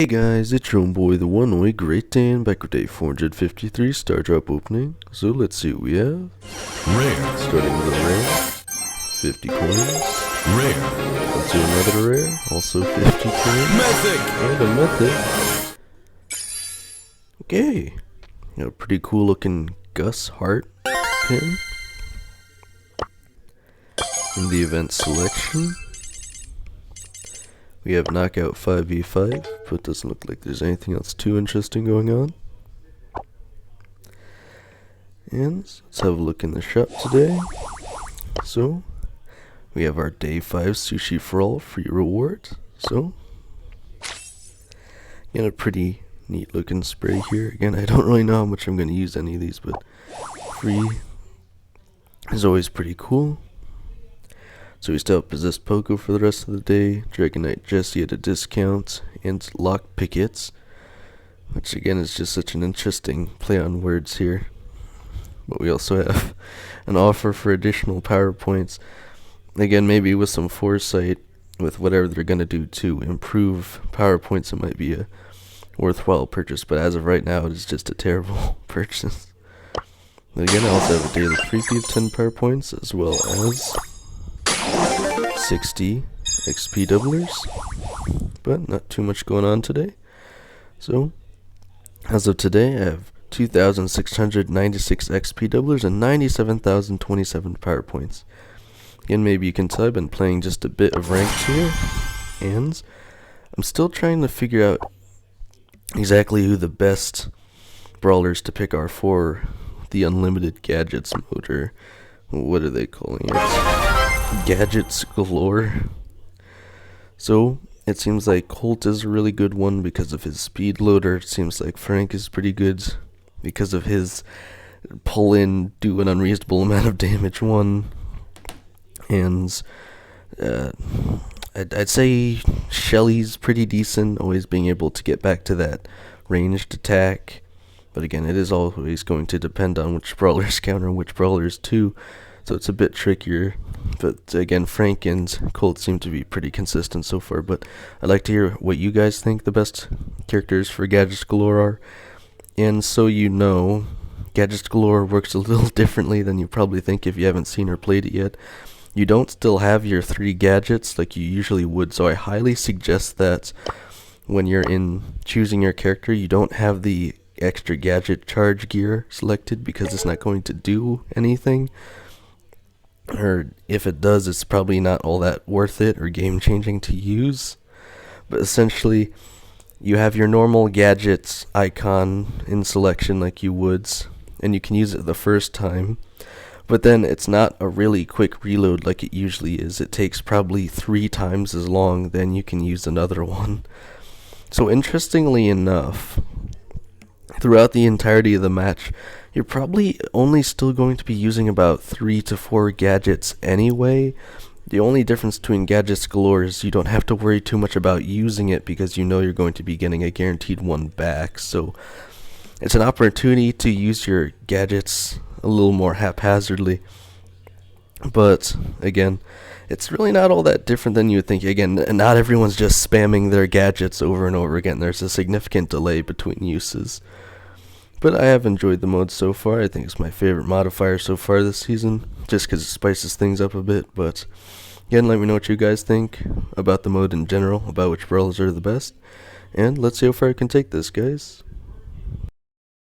Hey guys, it's your own boy, the one way Great Dan, back with day 453 Star Drop opening. So let's see what we have. Rare. Starting with a rare, 50 coins. Rare. Let's do another rare, also 50 coins. Mythic. And a mythic. Okay. Got a pretty cool looking Gus Hart pin. In the event selection, we have Knockout 5v5, but doesn't look like there's anything else too interesting going on. And let's have a look in the shop today. So, we have our day 5 Sushi for All free reward. So, again, a pretty neat looking spray here. Again, I don't really know how much I'm going to use any of these, but free is always pretty cool. So we still have Possessed Poco for the rest of the day, Dragonite Jessie at a discount, and Lock Pickets, which again is just such an interesting play on words here. But we also have an offer for additional power points, again maybe with some foresight, with whatever they're going to do to improve power points, it might be a worthwhile purchase, but as of right now it is just a terrible purchase. And again, I also have a daily freebie of 10 power points, as well as 60 XP doublers, but not too much going on today. So, as of today, I have 2,696 XP doublers and 97,027 power points. Again, maybe you can tell I've been playing just a bit of ranked here, and I'm still trying to figure out exactly who the best brawlers to pick are for the unlimited gadgets mode, or what are they calling it? Gadgets galore. So it seems like Colt is a really good one because of his speed loader. It seems like Frank is pretty good because of his pull in, do an unreasonable amount of damage one. And I'd say Shelly's pretty decent, always being able to get back to that ranged attack. But again, it is always going to depend on which brawlers counter which brawlers too. So it's a bit trickier, but again, Frank and Colt seem to be pretty consistent so far. But I'd like to hear what you guys think the best characters for Gadgets Galore are. And so you know, Gadgets Galore works a little differently than you probably think if you haven't seen or played it yet. You don't still have your 3 gadgets like you usually would, so I highly suggest that when you're in choosing your character, you don't have the extra gadget charge gear selected, because it's not going to do anything. Or if it does, it's probably not all that worth it or game changing to use. But essentially, you have your normal gadgets icon in selection like you would, and you can use it the first time. But then it's not a really quick reload like it usually is. It takes probably 3 times as long, then you can use another one. So interestingly enough, throughout the entirety of the match, you're probably only still going to be using about 3 to 4 gadgets anyway. The only difference between Gadgets Galore is you don't have to worry too much about using it, because you know you're going to be getting a guaranteed one back. So it's an opportunity to use your gadgets a little more haphazardly. But again, it's really not all that different than you would think. Again, not everyone's just spamming their gadgets over and over again. There's a significant delay between uses. But I have enjoyed the mode so far. I think it's my favorite modifier so far this season, just because it spices things up a bit. But again, let me know what you guys think about the mode in general, about which brawlers are the best. And let's see how far I can take this, guys.